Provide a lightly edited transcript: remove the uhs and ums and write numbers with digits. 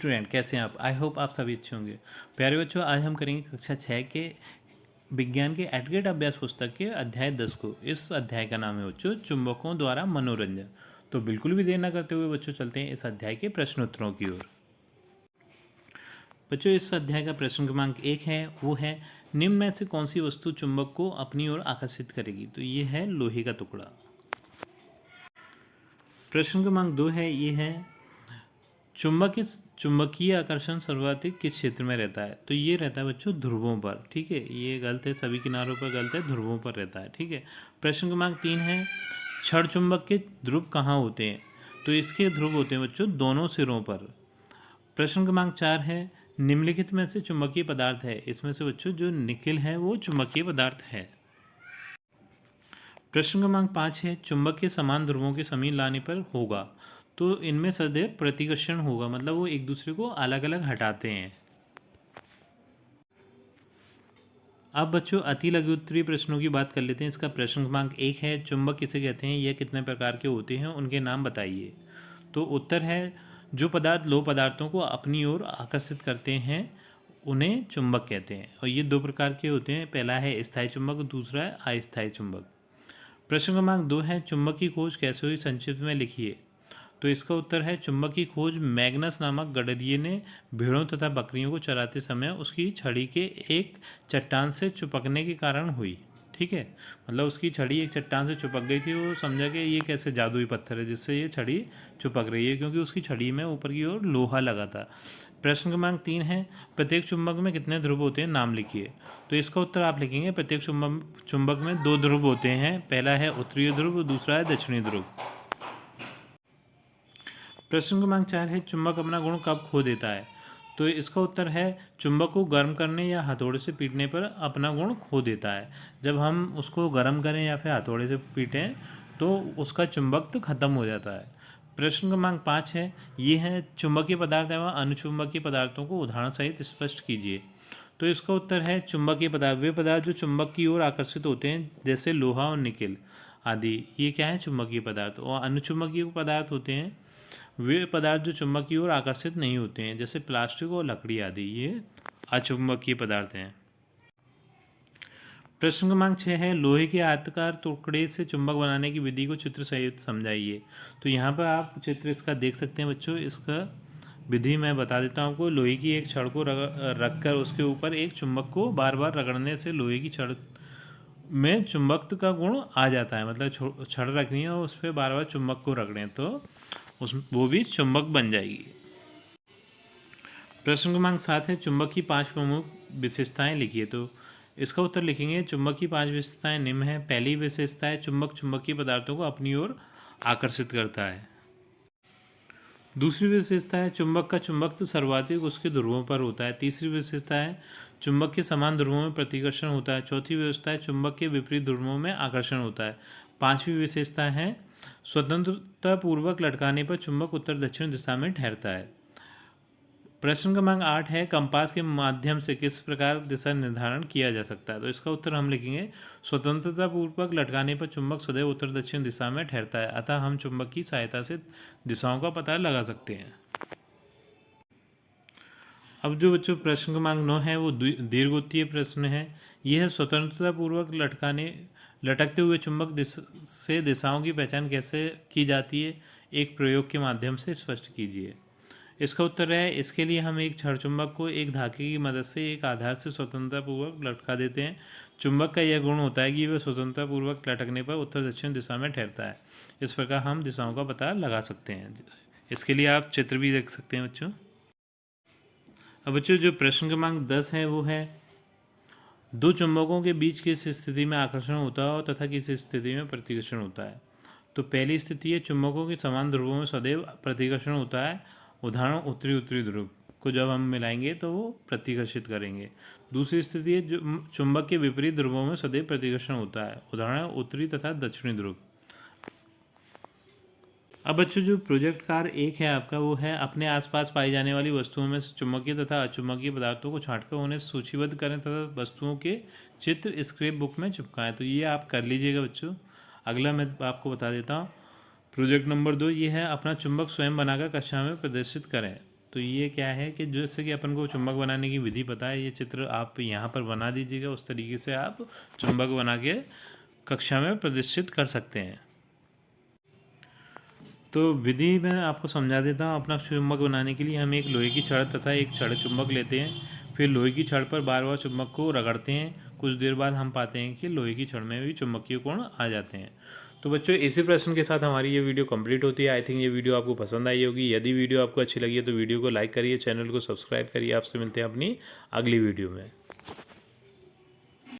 Student, कैसे हैं आप? आई होप आप सभी अच्छे होंगे। प्यारे बच्चों, आज हम करेंगे कक्षा 6 के विज्ञान के एडग्रेड अभ्यास पुस्तक के अध्याय 10 को। इस अध्याय का नाम है बच्चों चुंबकों द्वारा मनोरंजन। तो बिल्कुल भी देर न करते हुए बच्चों चलते हैं इस अध्याय के प्रश्नोत्तरों की ओर। बच्चों, इस अध्याय का प्रश्न क्रमांक 1 है, वो है निम्न में से कौन सी वस्तु चुंबक को अपनी ओर आकर्षित करेगी? तो ये है लोहे का टुकड़ा। प्रश्न क्रमांक 2 है, ये है चुंबकीय आकर्षण सर्वाधिक किस क्षेत्र में रहता है? तो ये रहता है बच्चों ध्रुवों पर। ठीक है, ये गलत है, सभी किनारों पर गलत है, ध्रुवों पर रहता है। ठीक है। प्रश्न क्रमांक 3 है, क्षण चुंबक के ध्रुव कहाँ होते हैं? तो इसके ध्रुव होते हैं बच्चों दोनों सिरों पर। प्रश्न क्रमांक 4 है, निम्नलिखित में से चुंबकीय पदार्थ है? इसमें से बच्चों जो निकिल है वो चुंबकीय पदार्थ है। प्रश्न क्रमांक 5 है, चुंबक के समान ध्रुवों के समीप लाने पर होगा? तो इनमें सदैव प्रतिकर्षण होगा, मतलब वो एक दूसरे को अलग अलग हटाते हैं। अब बच्चों अति लघु उत्तरीय प्रश्नों की बात कर लेते हैं। इसका प्रश्न क्रमांक 1 है, चुंबक किसे कहते हैं? यह कितने प्रकार के होते हैं? उनके नाम बताइए। तो उत्तर है, जो पदार्थ लौह पदार्थों को अपनी ओर आकर्षित करते हैं उन्हें चुंबक कहते हैं। और ये दो प्रकार के होते हैं, पहला है स्थायी चुंबक, दूसरा है अस्थायी चुंबक। प्रश्न क्रमांक 2 है, चुंबक की खोज कैसे हुई? संक्षिप्त में लिखिए। तो इसका उत्तर है, चुंबक की खोज मैग्नस नामक गडरिये ने भेड़ों तथा बकरियों को चराते समय उसकी छड़ी के एक चट्टान से चिपकने के कारण हुई। ठीक है, मतलब उसकी छड़ी एक चट्टान से चिपक गई थी, वो समझा कि ये कैसे जादुई पत्थर है जिससे ये छड़ी चिपक रही है, क्योंकि उसकी छड़ी में ऊपर की ओर लोहा लगा था। प्रश्न क्रमांक 3 है, प्रत्येक चुंबक में कितने ध्रुव होते हैं? नाम लिखिए। तो इसका उत्तर आप लिखेंगे, प्रत्येक चुंबक में 2 ध्रुव होते हैं, पहला है उत्तरीय ध्रुव, दूसरा है दक्षिणी ध्रुव। प्रश्न क्रमांक 4 है, चुंबक अपना गुण कब खो देता है? तो इसका उत्तर है, चुंबक को गर्म करने या हथौड़े से पीटने पर अपना गुण खो देता है। जब हम उसको गर्म करें या फिर हथौड़े से पीटें तो उसका चुंबकत्व खत्म हो जाता है। प्रश्न क्रमांक 5 है, ये है चुंबकीय पदार्थ एवं अनुचुंबकीय पदार्थों को उदाहरण सहित स्पष्ट कीजिए। तो इसका उत्तर है, चुंबकीय पदार्थ वे पदार्थ जो चुंबक की ओर आकर्षित होते हैं, जैसे लोहा और निकिल आदि, ये क्या है? चुंबकीय पदार्थ। और अनुचुंबकीय पदार्थ होते हैं वे पदार्थ जो चुंबक की ओर आकर्षित नहीं होते हैं, जैसे प्लास्टिक और लकड़ी आदि, ये अचुंबकीय पदार्थ हैं। प्रश्न क्रमांक 6 है, लोहे के आयताकार टुकड़े से चुंबक बनाने की विधि को चित्र सहित समझाइए। तो यहाँ पर आप चित्र इसका देख सकते हैं बच्चों। इसका विधि मैं बता देता हूँ आपको। लोहे की एक छड़ को रख कर उसके ऊपर एक चुंबक को बार बार रगड़ने से लोहे की छड़ में चुंबकत्व का गुण आ जाता है। मतलब छड़ रखनी है और उस पर बार बार चुंबक को रगड़ें तो वो भी चुंबक बन जाएगी। प्रश्न क्रमांक 7 है, चुंबक की 5 प्रमुख विशेषताएं लिखिए। तो इसका उत्तर लिखेंगे, चुंबक की 5 विशेषताएं निम्न है। पहली विशेषता है, चुंबक चुंबकीय पदार्थों को अपनी ओर आकर्षित करता है। दूसरी विशेषता है, चुंबक का चुंबकत्व सर्वाधिक उसके ध्रुवों पर होता है। तीसरी विशेषता है, चुंबक के समान ध्रुवों में प्रतिकर्षण होता है। चौथी विशेषता है, चुंबक के विपरीत ध्रुवों में आकर्षण होता है। पांचवी विशेषता है, स्वतंत्रता पूर्वक लटकाने पर चुंबक उत्तर दक्षिण दिशा में ठहरता है। प्रश्न क्रमांक 8 है, कंपास के माध्यम से किस प्रकार दिशा निर्धारण किया जा सकता है? तो इसका उत्तर हम लिखेंगे, स्वतंत्रता पूर्वक लटकाने पर चुंबक सदैव उत्तर दक्षिण दिशा में ठहरता है, अतः हम चुंबक की सहायता से दिशाओं का पता लगा सकते हैं। अब जो बच्चों प्रश्न क्रमांक 9 है वो दीर्घोत्तीय प्रश्न है। यह है, स्वतंत्रता पूर्वक लटकते हुए चुंबक से दिशाओं की पहचान कैसे की जाती है? एक प्रयोग के माध्यम से स्पष्ट कीजिए। इसका उत्तर है, इसके लिए हम एक छड़ चुंबक को एक धागे की मदद से एक आधार से स्वतंत्रतापूर्वक लटका देते हैं। चुंबक का यह गुण होता है कि वह स्वतंत्रतापूर्वक लटकने पर उत्तर दक्षिण दिशा में ठहरता है। इस प्रकार हम दिशाओं का पता लगा सकते हैं। इसके लिए आप चित्र भी देख सकते हैं बच्चों। अब बच्चों जो प्रश्न क्रमांक 10 है वो है, दो चुंबकों के बीच किस स्थिति में आकर्षण होता है तथा किस स्थिति में प्रतिकर्षण होता है? तो पहली स्थिति है, चुंबकों के समान ध्रुवों में सदैव प्रतिकर्षण होता है। उदाहरण उत्तरी ध्रुव को जब हम मिलाएंगे तो वो प्रतिकर्षित करेंगे। दूसरी स्थिति है, जो चुंबक के विपरीत ध्रुवों में सदैव प्रतिकर्षण होता है। उदाहरण उत्तरी तथा दक्षिणी ध्रुव। अब बच्चों जो प्रोजेक्ट कार्य 1 है आपका, वो है अपने आसपास पाई जाने वाली वस्तुओं में से चुंबकीय तथा अचुंबकीय पदार्थों को छांटकर उन्हें सूचीबद्ध करें तथा वस्तुओं के चित्र स्क्रैप बुक में चिपकाएं। तो ये आप कर लीजिएगा बच्चों। अगला मैं आपको बता देता हूँ, प्रोजेक्ट नंबर 2 ये है, अपना चुंबक स्वयं बनाकर कक्षा में प्रदर्शित करें। तो ये क्या है कि जैसे कि अपन को चुंबक बनाने की विधि पता है, ये चित्र आप यहाँ पर बना दीजिएगा, उस तरीके से आप चुंबक बना के कक्षा में प्रदर्शित कर सकते हैं। तो विधि मैं आपको समझा देता हूँ। अपना चुंबक बनाने के लिए हम एक लोहे की छड़ तथा एक छड़ चुंबक लेते हैं। फिर लोहे की छड़ पर बार बार चुंबक को रगड़ते हैं। कुछ देर बाद हम पाते हैं कि लोहे की छड़ में भी चुंबकीय कोण आ जाते हैं। तो बच्चों, इसी प्रश्न के साथ हमारी ये वीडियो कंप्लीट होती है। आई थिंक ये वीडियो आपको पसंद आई होगी। यदि वीडियो आपको अच्छी लगी है तो वीडियो को लाइक करिए, चैनल को सब्सक्राइब करिए। आपसे मिलते हैं अपनी अगली वीडियो में।